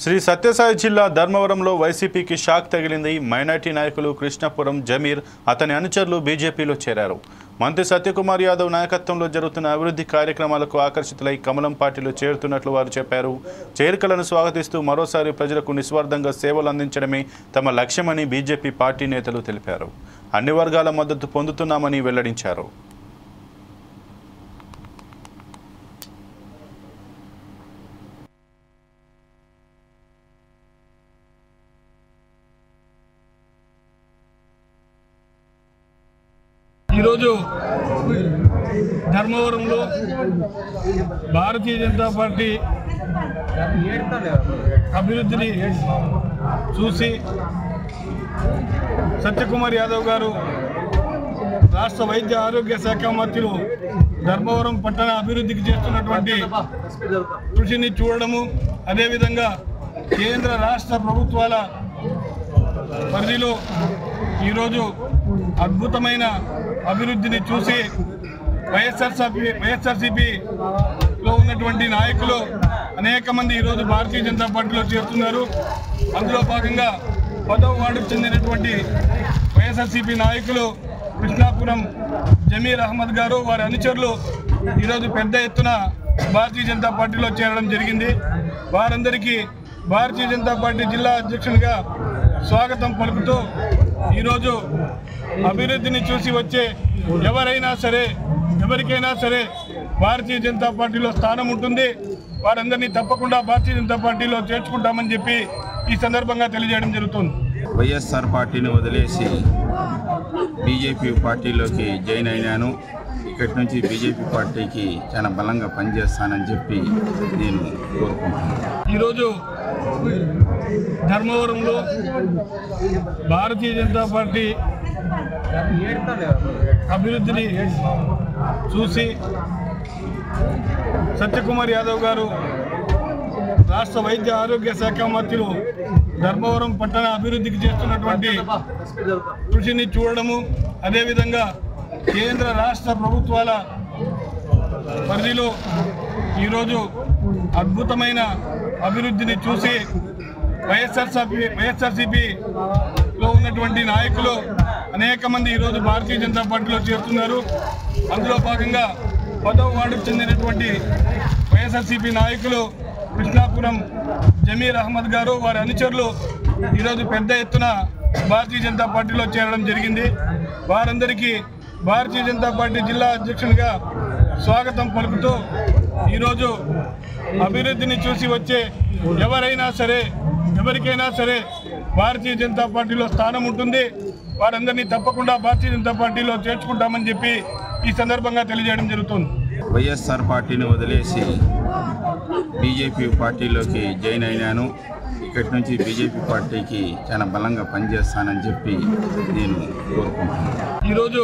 శ్రీ సత్యసాయి జిల్లా ధర్మవరంలో వైసీపీకి షాక్ తగిలింది. మైనార్టీ నాయకులు కృష్ణపురం జమీర్ అతని అనుచరులు బీజేపీలో చేరారు. మంత్రి సత్యకుమార్ యాదవ్ నాయకత్వంలో జరుగుతున్న అభివృద్ధి కార్యక్రమాలకు ఆకర్షితులై కమలం పార్టీలో చేరుతున్నట్లు వారు చెప్పారు. చేరికలను స్వాగతిస్తూ మరోసారి ప్రజలకు నిస్వార్థంగా సేవలు అందించడమే తమ లక్ష్యమని బీజేపీ పార్టీ నేతలు తెలిపారు. అన్ని వర్గాల మద్దతు పొందుతున్నామని వెల్లడించారు. ఈరోజు ధర్మవరంలో భారతీయ జనతా పార్టీ అభివృద్ధిని చూసి సత్యకుమార్ యాదవ్ గారు రాష్ట్ర వైద్య ఆరోగ్య శాఖ మంత్రులు ధర్మవరం పట్టణ అభివృద్ధికి చేస్తున్నటువంటి కృషిని చూడడము, అదేవిధంగా కేంద్ర రాష్ట్ర ప్రభుత్వాల పరిధిలో ఈరోజు అద్భుతమైన అభివృద్ధిని చూసి వైఎస్ఆర్సీపీలో ఉన్నటువంటి నాయకులు అనేక మంది ఈరోజు భారతీయ జనతా పార్టీలో చేరుతున్నారు. అందులో భాగంగా 10వ వార్డుకు చెందినటువంటి వైఎస్ఆర్సీపీ నాయకులు కృష్ణాపురం జమీర్ అహ్మద్ గారు, వారి అనుచరులు ఈరోజు పెద్ద ఎత్తున భారతీయ జనతా పార్టీలో చేరడం జరిగింది. వారందరికీ భారతీయ జనతా పార్టీ జిల్లా అధ్యక్షునిగా స్వాగతం పలుకుతూ ఈరోజు అభివృద్ధిని చూసి వచ్చే ఎవరైనా సరే, ఎవరికైనా సరే భారతీయ జనతా పార్టీలో స్థానం ఉంటుంది. వారందరినీ తప్పకుండా భారతీయ జనతా పార్టీలో చేర్చుకుంటామని చెప్పి ఈ సందర్భంగా తెలియజేయడం జరుగుతుంది. వైఎస్ఆర్ పార్టీని వదిలేసి బీజేపీ పార్టీలోకి జాయిన్ అయినాను. ఇక్కడి నుంచి బీజేపీ పార్టీకి చాలా బలంగా పనిచేస్తానని చెప్పి నేను కోరుకుంటున్నాను. ఈరోజు ధర్మవరంలో భారతీయ జనతా పార్టీ అభివృద్ధిని చూసి సత్యకుమార్ యాదవ్ గారు రాష్ట్ర వైద్య ఆరోగ్య శాఖ మంత్రులు ధర్మవరం పట్టణ అభివృద్ధికి చేస్తున్నటువంటి కృషిని చూడడము, అదేవిధంగా కేంద్ర రాష్ట్ర ప్రభుత్వాల పరిధిలో ఈరోజు అద్భుతమైన అభివృద్ధిని చూసి వైఎస్ఆర్సీపీలో ఉన్నటువంటి నాయకులు అనేక మంది ఈరోజు భారతీయ జనతా పార్టీలో చేరుతున్నారు. అందులో భాగంగా 10వ వార్డుకు చెందినటువంటి వైఎస్ఆర్సీపీ నాయకులు కృష్ణాపురం జమీర్ అహ్మద్ గారు, వారి అనుచరులు ఈరోజు పెద్ద ఎత్తున భారతీయ జనతా పార్టీలో చేరడం జరిగింది. వారందరికీ భారతీయ జనతా పార్టీ జిల్లా అధ్యక్షునిగా స్వాగతం పలుకుతూ ఈరోజు అభివృద్ధిని చూసి వచ్చే ఎవరైనా సరే, ఎవరికైనా సరే భారతీయ జనతా పార్టీలో స్థానం ఉంటుంది. వారందరినీ తప్పకుండా భారతీయ జనతా పార్టీలో చేర్చుకుంటామని చెప్పి ఈ సందర్భంగా తెలియజేయడం జరుగుతుంది. వైఎస్ఆర్ పార్టీని వదిలేసి బీజేపీ పార్టీలోకి జాయిన్ అయినాను. ఇక్కడి నుంచి బీజేపీ పార్టీకి చాలా బలంగా పనిచేస్తానని చెప్పి నేను కోరుకుంటున్నాను. ఈరోజు